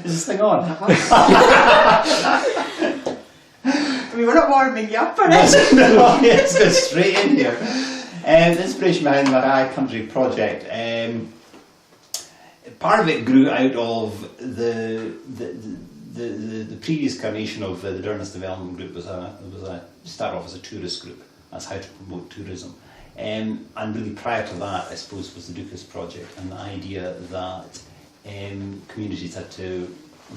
Is this thing on? We were not warming you up for it. No, it's go straight in here. The inspiration behind the Mackay Country project, part of it grew out of the previous carnation of the Durness Development Group was a start off as a tourist group. That's how to promote tourism. And really prior to that, I suppose, was the Dukas project and the idea that communities had to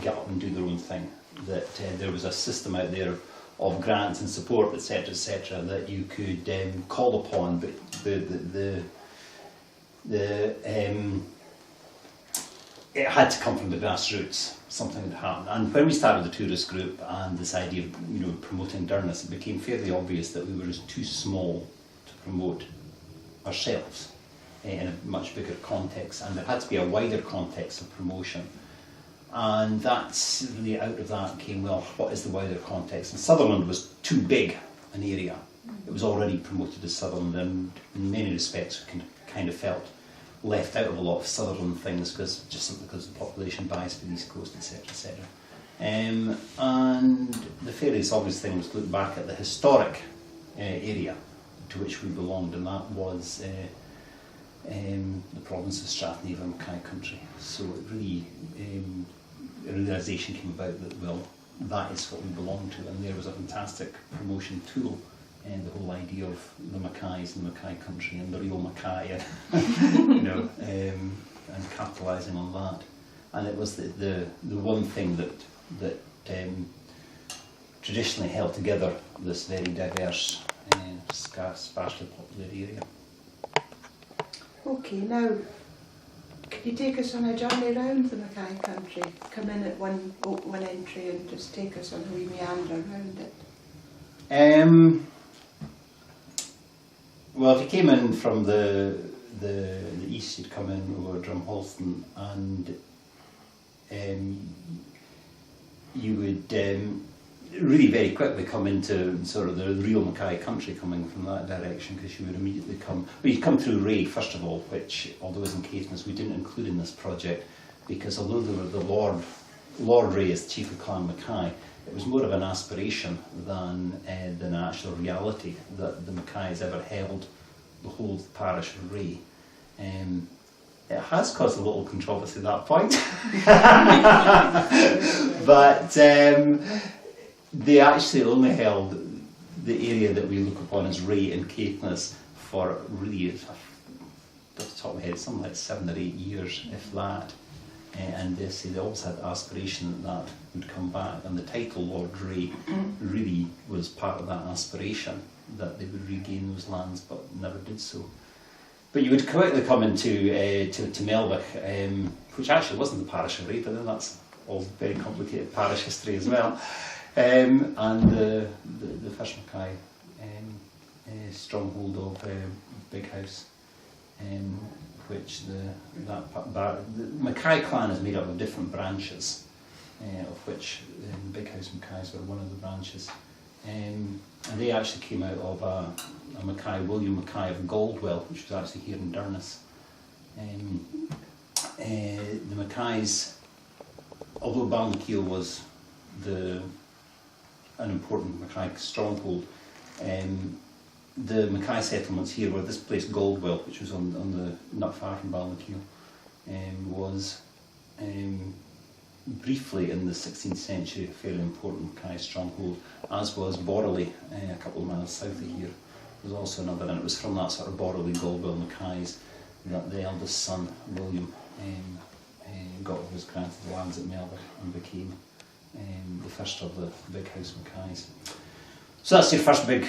get up and do their own thing. That there was a system out there of grants and support, etc., that you could call upon, but it had to come from the grassroots. Something had happened. And when we started the tourist group and this idea of promoting Durness, it became fairly obvious that we were just too small to promote ourselves in a much bigger context, and there had to be a wider context of promotion. And that's really out of that came, well, what is the wider context? And Sutherland was too big an area. It was already promoted as Sutherland, and in many respects we kind of felt left out of a lot of Sutherland things just simply because of the population bias for the East Coast, etc. And the fairly obvious thing was to look back at the historic area to which we belonged, and that was the province of Strathnaver and Mackay Country. So it really, a realisation came about that, well, that is what we belong to, and there was a fantastic promotion tool, and the whole idea of the Mackays and the Mackay Country and the real Mackay, and capitalising on that. And it was the one thing that traditionally held together this very diverse, sparsely populated area. Okay, now, can you take us on a journey around the Mackay Country? Come in at one entry and just take us on a wee meander around it. Well, if you came in from the east, you'd come in over Drumholston, and you would really very quickly come into sort of the real Mackay Country coming from that direction, because you would immediately you'd come through Ray first of all, which, although it's in Caithness, we didn't include in this project, because although there were the Lord Ray as chief of Clan Mackay, it was more of an aspiration than an actual reality that the Mackays ever held the whole parish of Ray. It has caused a little controversy at that point, but they actually only held the area that we look upon as Ray and Caithness for really, off the top of my head, something like 7 or 8 years, if that. And they say they always had the aspiration that would come back, and the title Lord Ray really was part of that aspiration, that they would regain those lands, but never did so. But you would quickly come into to Melvick, which actually wasn't the parish of Ray, but then that's all very complicated parish history as well. And the first Mackay stronghold of Big House, which the Mackay clan is made up of different branches, of which Big House Mackays were one of the branches, and they actually came out of a Mackay, William Mackay of Goldwell, which was actually here in Durness. The Mackays, although Balnakeil was an important Mackay stronghold, the Mackay settlements here were this place Goldwell, which was on the not far from Balnakeil, was briefly in the 16th century a fairly important Mackay stronghold, as was Borrowley, a couple of miles south of here. There was also another, and it was from that sort of Borrowley Goldwell Mackays that the eldest son, William, got what was granted the lands at Melvick and became the first of the Big House Mackays. So that's your first big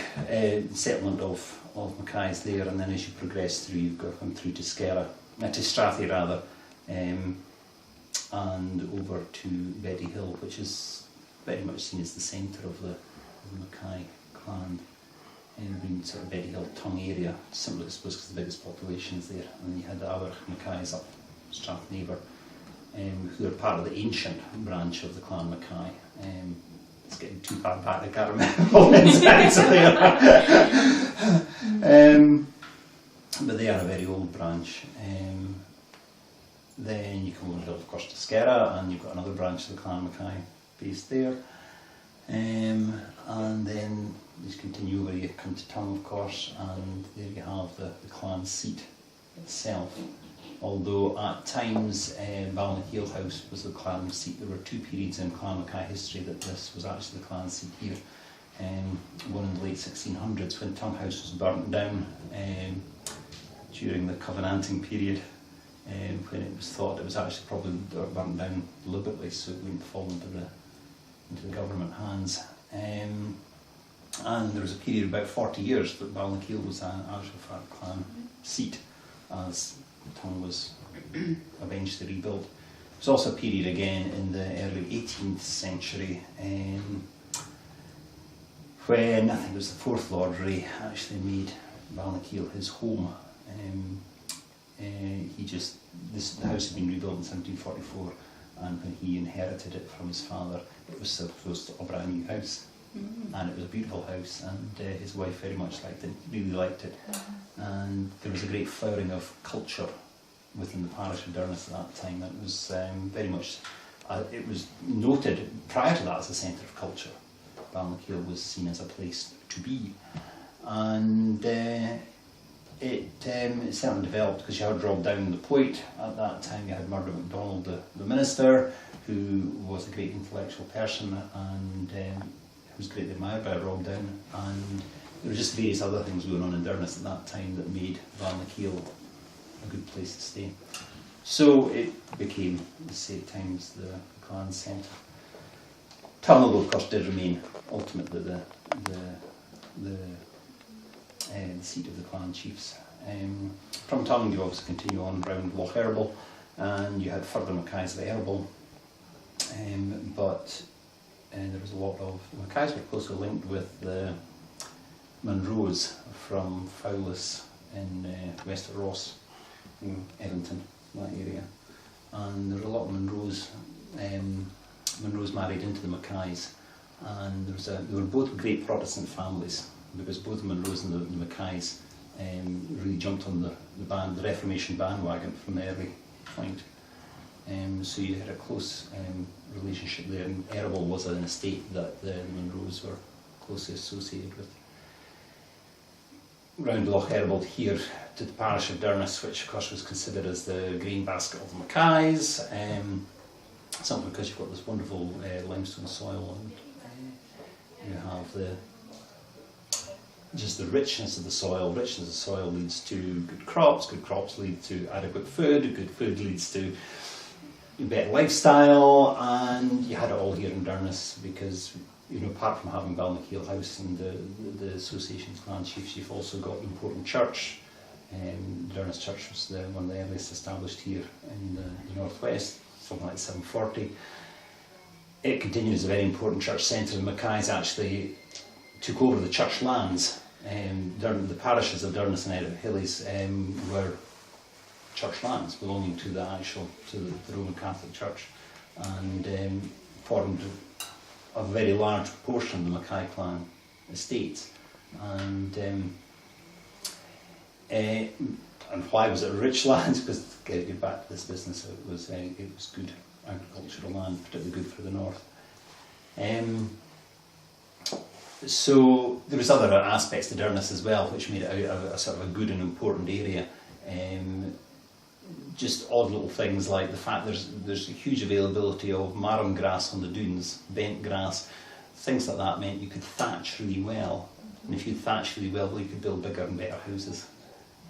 settlement of Mackays there, and then as you progress through, you've got to come through to Strathy rather, and over to Betty Hill, which is very much seen as the centre of the Mackay clan, in sort of Betty Hill tongue area, simply I suppose because the biggest population is there. And then you had the other Mackays up Strathnaver, who are part of the ancient branch of the Clan Mackay. It's getting too far back, I can't remember all the insides of there. But they are a very old branch. then you come over, of course, to Skerra, and you've got another branch of the Clan Mackay based there. And then you continue over, you come to Tongue, of course, and there you have the clan seat itself. Although at times Balnakeil House was the clan seat. There were two periods in Clan Mackay history that this was actually the clan seat here. One in the late 1600s when Tongue House was burnt down during the Covenanting period, when it was thought it was actually probably burnt down deliberately so it wouldn't fall into the government hands. And there was a period of about 40 years that Balnakeil was an Ashgaffar clan seat as Tongue was eventually rebuilt. There was also a period again in the early 18th century when I think it was the fourth Lord Ray actually made Balnakeil his home. The house had been rebuilt in 1744, and when he inherited it from his father, it was supposed to be a brand new house. And it was a beautiful house, and his wife very much liked it, really liked it. And there was a great flowering of culture within the parish of Durness at that time. It was very much, it was noted prior to that as a centre of culture. Balnakeil was seen as a place to be. And it certainly developed because you had Rob Down the poet at that time, you had Murdo MacDonald the minister, who was a great intellectual person and was greatly admired by Rob Down, and there were just various other things going on in Durness at that time that made Balnakeil a good place to stay. So it became, at the same times, the clan centre. Tongue, of course, did remain ultimately the seat of the clan chiefs. From Tongue you obviously continue on round Loch Erbal, and you had further Mackays of Erbal, but there was a lot of the Mackays were closely linked with the Munros from Fowlis in West Ross, in Edmonton, that area, and there were a lot of Munros. Munros married into the Mackays, and they were both great Protestant families, because both the Munros and the Mackays really jumped on the Reformation bandwagon from the early point. So you had a close relationship there, and Erbal was an estate that the Munros were closely associated with. Round Loch Erbal here to the parish of Durness, which of course was considered as the grain basket of the Mackays, something because you've got this wonderful limestone soil, and you have just the richness of the soil. Richness of the soil leads to good crops lead to adequate food, good food leads to better lifestyle, and you had it all here in Durness because, apart from having Balnakeil House and the association's clan chiefs, you've also got an important church. Durness Church was one of the earliest established here in the northwest, something like 740. It continued as a very important church centre. The Mackays actually took over the church lands. The parishes of Durness and Errichillies were church lands belonging to the Roman Catholic Church, and formed a very large proportion of the Mackay clan estates. And why was it rich land? Because to get back to this business, it was good agricultural land, particularly good for the north. So there was other aspects to Durness as well, which made it a sort of a good and important area. Just odd little things like the fact there's a huge availability of marram grass on the dunes, bent grass, things like that meant you could thatch really well, and if you thatch really well, you could build bigger and better houses.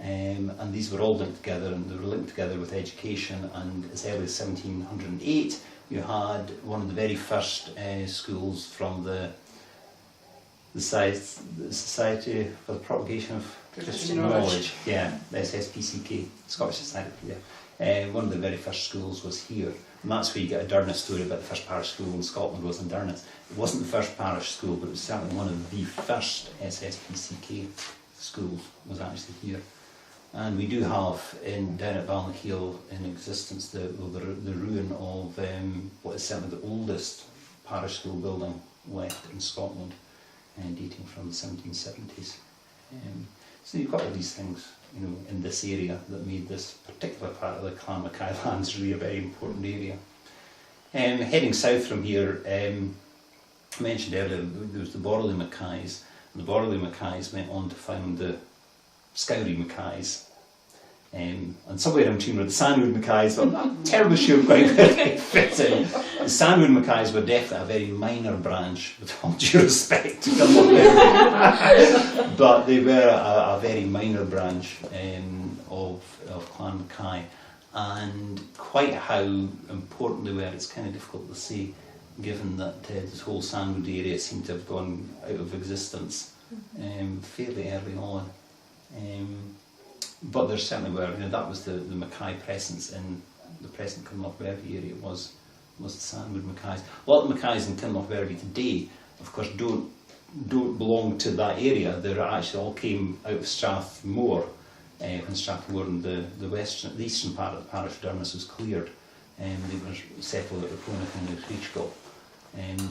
And these were all linked together, and they were linked together with education. And as early as 1708, you had one of the very first schools from the Society for the Propagation of Christian Knowledge. Yeah, the SSPCK, Scottish Society. Yeah, one of the very first schools was here, and that's where you get a Durness story about the first parish school in Scotland was in Durness. It wasn't the first parish school, but it was certainly one of the first SSPCK schools was actually here. And we do have down at Balnakeil in existence the ruin of what is certainly the oldest parish school building left in Scotland, dating from the 1770s. So you've got all these things, you know, in this area that made this particular part of the Clan Mackay lands really a very important area. Heading south from here, I mentioned earlier there was the Borley Mackays, and the Borley Mackays went on to found the Scourie Mackays. And somewhere in between were the Sandwood Mackays, but I'm not terribly sure quite where they fit in. The Sandwood Mackays were definitely a very minor branch, with all due respect to them, but they were a very minor branch of Clan Mackay, and quite how important they were, it's kind of difficult to say, given that this whole Sandwood area seemed to have gone out of existence fairly early on. But there certainly were, you know, that was the Mackay presence in the present Kinlochbervie area was the Sandwood Mackays. A lot of the Mackays in Kinlochbervie today, of course, don't belong to that area. They actually all came out of Strathmore, when Strathmore and the eastern part of the parish of Durness was cleared. They were settled at Raponic and Creechgall.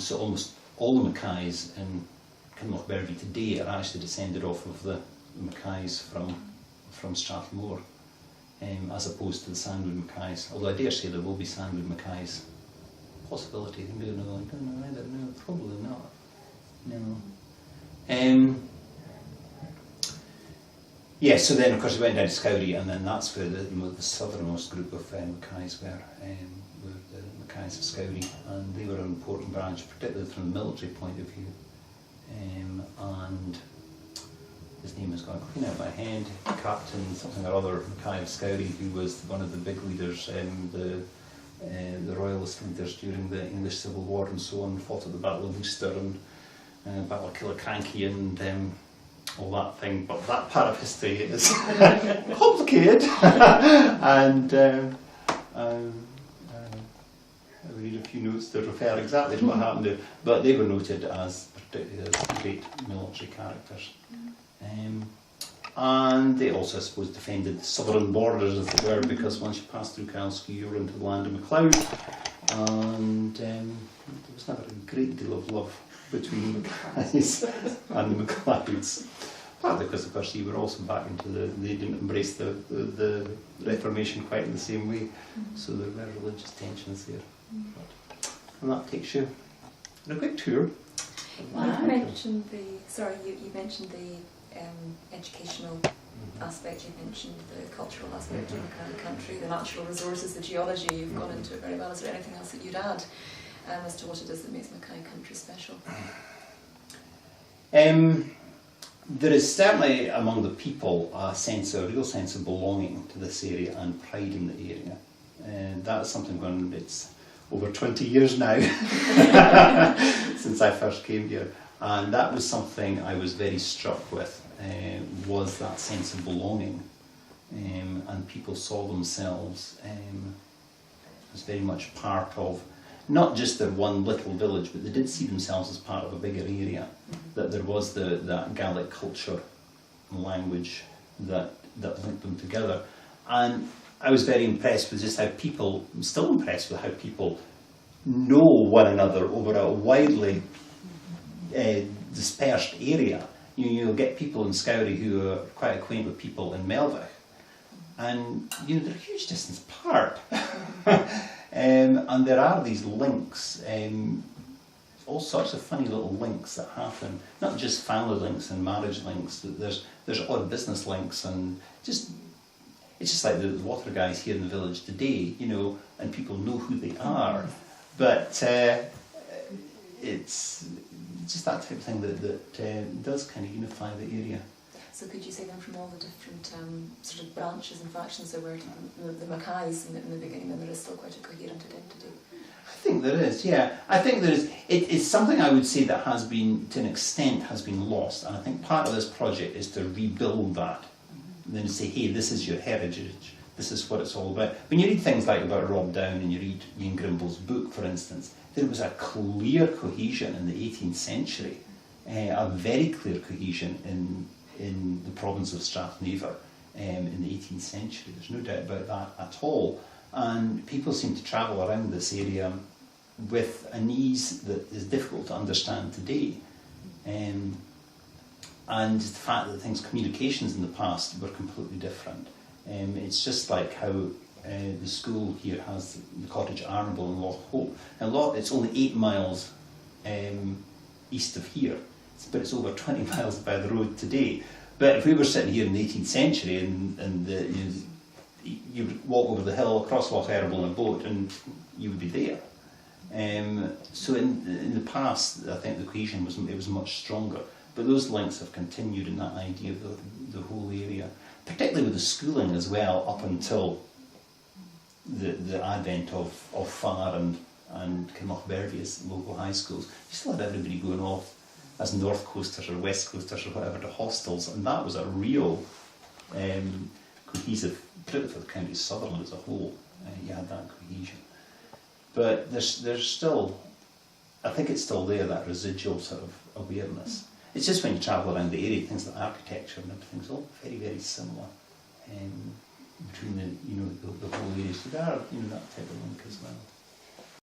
So almost all the Mackays in Kinlochbervie today are actually descended off of the Mackays from Strathmore, as opposed to the Sandwood Mackays. Although I dare say there will be Sandwood Mackays. Possibility, I don't know, probably not. No. Yeah, so then of course we went down to Scourie, and then that's where the southernmost group of Mackays were the Mackays of Scourie, and they were an important branch, particularly from the military point of view. And his name has gone clean out of my head, Captain something or other Mackay of Scourie, who was one of the big leaders, the royalist leaders during the English Civil War and so on, fought at the Battle of Worcester and Battle of Killiecrankie and all that thing. But that part of history is complicated, and I read a few notes to refer exactly to what happened there. But they were noted as particularly as great military characters. And they also, I suppose, defended the southern borders, as it were, because once you pass through Carlskew, you're into the land of MacLeod, and there was never a great deal of love between the Mackays and the MacLeods. Partly because, of course, you were also back into they didn't embrace the Reformation quite in the same way, so there were religious tensions there. And that takes you on a quick tour. Well, you mentioned the educational aspect, you mentioned the cultural aspect of the kind of country, the natural resources, the geology, you've gone into it very well. Is there anything else that you'd add as to what it is that makes Mackay country special? There is certainly among the people a real sense of belonging to this area and pride in the area. And that is something when it's over 20 years now since I first came here. And that was something I was very struck with, was that sense of belonging. And people saw themselves as very much part of, not just their one little village, but they did see themselves as part of a bigger area. That there was that Gaelic culture and language that linked them together. And I was very impressed with just how people, I'm still impressed with how people know one another over a widely dispersed area. You'll get people in Scourie who are quite acquainted with people in Melvich, and they're a huge distance apart. And there are these links, all sorts of funny little links that happen. Not just family links and marriage links. There's odd business links, and it's just like the water guys here in the village today, and people know who they are. But it's just that type of thing that does kind of unify the area. So could you say then from all the different sort of branches and factions there were the Mackays in the beginning, then there is still quite a coherent identity? I think there is, yeah. I think there is. It's something I would say that has been, to an extent, has been lost. And I think part of this project is to rebuild that. And then to say, hey, this is your heritage. This is what it's all about. When you read things like about Rob Down and you read Ian Grimble's book, for instance, there was a clear cohesion in the 18th century, a very clear cohesion in the province of Strathnaver in the 18th century. There's no doubt about that at all. And people seem to travel around this area with an ease that is difficult to understand today. And and the fact that communications in the past were completely different. It's just like how the school here has the cottage Arundel in Loch Hope. And it's only 8 miles east of here, but it's over 20 miles by the road today. But if we were sitting here in the 18th century and you would walk over the hill across Loch Eriboll in a boat and you would be there. So in the past, I think the cohesion was much stronger. But those links have continued in that idea of the whole area, particularly with the schooling as well, up until the advent of Farr and Kinlochbervie as local high schools. You still had everybody going off as North Coasters or West Coasters or whatever to hostels, and that was a real cohesive, particularly for the county of Sutherland as a whole. You had that cohesion. But there's still, I think it's still there, that residual sort of awareness. It's just when you travel around the area, things like architecture and everything's all very, very similar between the whole area. So there are that type of link as well.